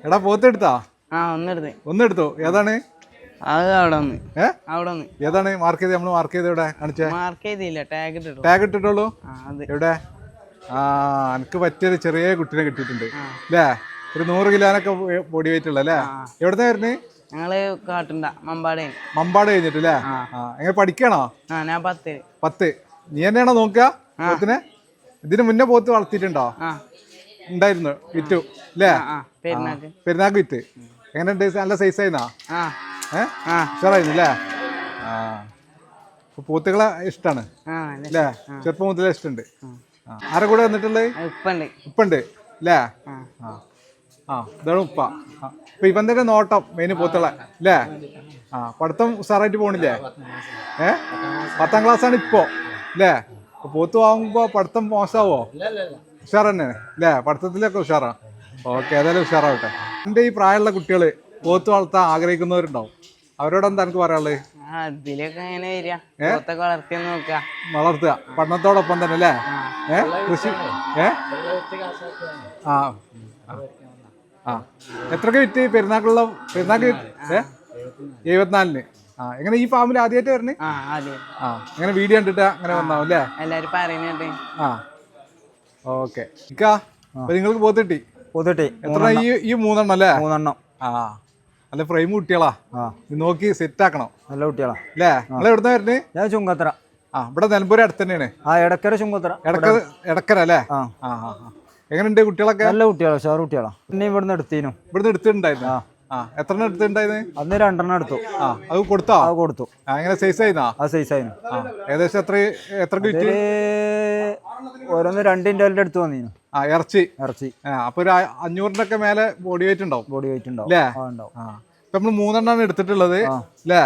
എടാ പോത്തെടുത്താ? ഒന്നെടുത്തോ. ഏതാണ്? ഏതാണ് മാർക്ക് ചെയ്ത്? നമ്മള് മാർക്ക് ചെയ്ത് എവിടെ കാണിച്ചേ? ടാഗ് ഇട്ടിട്ടുള്ളൂ. എവിടെ? എനിക്ക് പറ്റിയൊരു ചെറിയ കുട്ടീനെ കിട്ടിയിട്ടുണ്ട് അല്ലേ? ഒരു 100 കിലോനൊക്കെ ബോഡി വെയിറ്റ് ഉള്ള അല്ലേ? എവിടുന്ന വരുന്നത്? മമ്പാട് കഴിഞ്ഞിട്ടല്ലേ? എങ്ങനെ പഠിക്കണോ? 10. നീ തന്നെയാണോ നോക്കുക പോത്തിനെ? ഇതിന് മുന്നേ പോത്ത് വളർത്തിയിട്ടുണ്ടോ? ഉണ്ടായിരുന്നു, വിറ്റു അല്ലേ? പെരുന്നാക്ക് വിറ്റ്. എങ്ങനെയുണ്ട്? നല്ല സൈസ് ആയിരുന്നാ? ഉഷാറായിരുന്നു അല്ലേ? പോത്തുകളെ ഇഷ്ടമാണ് അല്ലേ? ചെറുപ്പം മുതലേ ഇഷ്ടമുണ്ട്. ആരെ കൂടെ വന്നിട്ടുള്ളത്? ഉപ്പുണ്ട് അല്ലേ? ഇതാണ് ഉപ്പ. അപ്പൊ ഇവൻ തന്നെ നോട്ടം മെയിന് പോത്തുകളെ അല്ലേ? പഠിത്തം ഉഷാറായിട്ട് പോണില്ലേ? 10ാം ക്ലാസ്സാണ് ഇപ്പോ അല്ലേ? പോത്ത് വാങ്ങുമ്പോ പഠിത്തം മോശമാവോ? ഉഷാർ തന്നെ അല്ലേ? പഠിത്തത്തിലൊക്കെ ഉഷാറാ. ഓക്കെ, ഏതായാലും ഉഷാറാവട്ടെ. എൻ്റെ ഈ പ്രായമുള്ള കുട്ടികൾ പോത്ത് വളർത്താൻ ആഗ്രഹിക്കുന്നവരുണ്ടാവും. അവരോടെന്താ എനിക്ക് പറയാനുള്ളത്? വളർത്തുക പഠനത്തോടൊപ്പം തന്നെ അല്ലേ? കൃഷി എത്രക്ക് വിറ്റ്? പെരുന്നാക്ക് 74-ന്. എങ്ങനെ ഈ ഫാമിൽ ആദ്യമായിട്ട് വരണേ? എങ്ങനെ വീഡിയോ കണ്ടിട്ട് അങ്ങനെ വന്നാവും അല്ലേ? ഓക്കെ. നിങ്ങൾക്ക് പോത്തിട്ടി? എത്ര? ഈ 3 അല്ലേ? 3 നല്ല ഫ്രെയിം കുട്ടികളാ. നോക്കി സെറ്റ് ആക്കണം. നല്ല കുട്ടികളാ അല്ലേ? നിങ്ങൾ എവിടുന്ന വരുന്നത്? ഞാൻ ചുങ്കത്തറ. ഇവിടെ നിലമ്പൂർ അടുത്ത് തന്നെയാണ്. എടക്കര ചുങ്കത്തറ. എടക്കര അല്ലേ? എങ്ങനെയുണ്ട് കുട്ടികളൊക്കെ? നല്ല കുട്ടികളാ, ഷാർ കുട്ടികളാ. പിന്നെ ഇവിടുന്ന് എടുത്തിട്ടുണ്ടായിരുന്നു. എത്ര എടുത്തിട്ടുണ്ടായിരുന്നു? അന്ന് 2 എടുത്തു. അത് കൊടുത്തോ? കൊടുത്തു. എങ്ങനെ സൈസ് ആയിരുന്നാ? സൈസ് ആയിരുന്നു. ഏകദേശം എത്ര കിട്ടി? ഓരോന്ന് 2 ക്വിന്റലിന്റെ അടുത്ത് വന്നിരുന്നു. ഇറച്ചി. അപ്പൊ ഒരു 500-ന്റെ മേലെ ബോഡി വെയിറ്റ് ഉണ്ടാവും. അല്ലേ? ഇപ്പൊ നമ്മള് 3 എടുത്തിട്ടുള്ളത് അല്ലേ?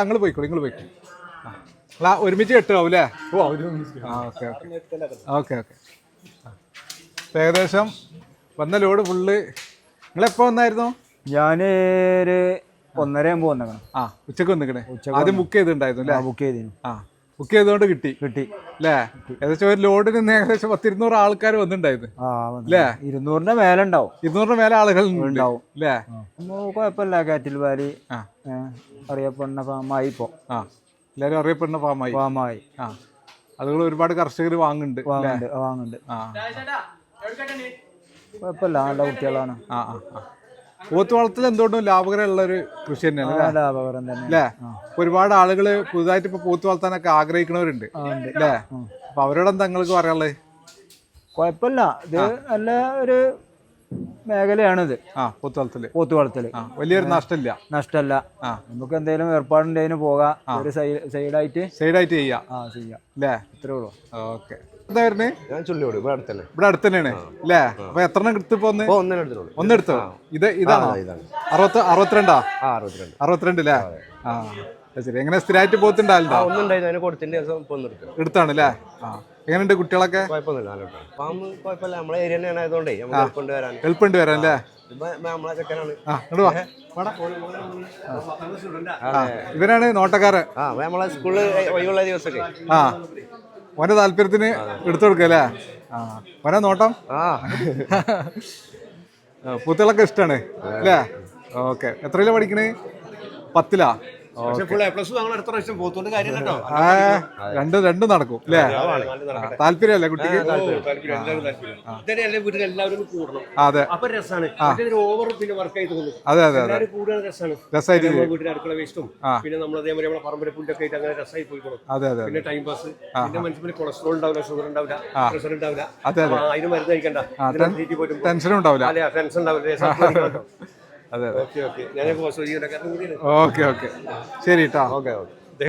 നിങ്ങൾ പോയിക്കോളൂ. ഒരുമിച്ച് കെട്ടുകാവും അല്ലേ? ഓക്കെ. ഏകദേശം വന്ന ലോഡ് ഫുള്ള്. നിങ്ങളെപ്പോ വന്നായിരുന്നു? ഞാന് 1:30 വന്നേക്കണം. ഉച്ചക്ക് വന്നിക്കണേ. ആദ്യം ബുക്ക് ചെയ്തിട്ടുണ്ടായിരുന്നു അല്ലേ? ബുക്ക് ചെയ്തോണ്ട് കിട്ടി അല്ലേ? ഏകദേശം ഒരു ലോഡിന് ഏകദേശം 10-200 ആൾക്കാർ വന്നിട്ടുണ്ടായിരുന്നു അല്ലേ? 200-ന്റെ മേലെ ഉണ്ടാവും. 200-ന്റെ മേലെ ആളുകൾ ഉണ്ടാവും അല്ലേ? കുഴപ്പമില്ല. കാറ്റിൽ വാലി അറിയപ്പെടുന്ന ഫാമായി. ഇപ്പോ എല്ലാരും അറിയപ്പെടുന്ന ഫാമായി. അതുകൾ ഒരുപാട് കർഷകർ വാങ്ങുന്നുണ്ട്. കുഴപ്പമില്ല, നല്ല കുട്ടികളാണ്. പോത്ത് വളർത്തൽ എന്തുകൊണ്ടും ലാഭകരമുള്ള ഒരു കൃഷി തന്നെയാണ്. ലാഭകരം തന്നെ അല്ലേ? ഒരുപാട് ആളുകൾ പുതുതായിട്ട് ഇപ്പൊ പോത്ത് വളർത്താനൊക്കെ ആഗ്രഹിക്കുന്നവരുണ്ട് അല്ലേ? അപ്പൊ അവരോടെന്താ നിങ്ങൾക്ക് പറയാനുള്ളത്? കുഴപ്പമില്ല, ഇത് നല്ല ഒരു മേഖലയാണിത്. പോത്ത് വളർത്തല് വലിയൊരു നഷ്ടമില്ല. നമുക്ക് എന്തെങ്കിലും ഏർപ്പാടുണ്ടെങ്കിലും പോകാം. ഒരു സൈഡായിട്ട് ചെയ്യാം അല്ലേ? ഇത്രേ ഉള്ളൂ. ഓക്കെ. ഇവിടെ അടുത്ത് തന്നെയാണ് അല്ലേ? അപ്പൊ എത്ര എടുത്തിപ്പോ? ഒന്നെടുത്തോ? ഇതാണോ? 62 അല്ലേ? ശരി. എങ്ങനെ സ്ഥിരമായിട്ട് പോത്തുണ്ടാവില്ല? എടുത്താണ് അല്ലേ? എങ്ങനെയുണ്ട് കുട്ടികളൊക്കെ? എളുപ്പമുണ്ട് വരാൻ അല്ലേ? ഇവരാണ് നോട്ടക്കാരൻ. ഓന്റെ താല്പര്യത്തിന് എടുത്തു കൊടുക്കല്ലേ? ഓരോ നോട്ടം. പൂത്തുകളൊക്കെ ഇഷ്ടമാണ് അല്ലേ? ഓക്കെ. എത്രയിലാ പഠിക്കണേ? 10-ലാ? രണ്ടും നടക്കും അല്ലേ? താല്പര്യമല്ലേ കുട്ടിക്ക്? അതെ ടെൻഷനും ഉണ്ടാവില്ല. അതെ. ഓക്കെ. ശരി കേട്ടോ.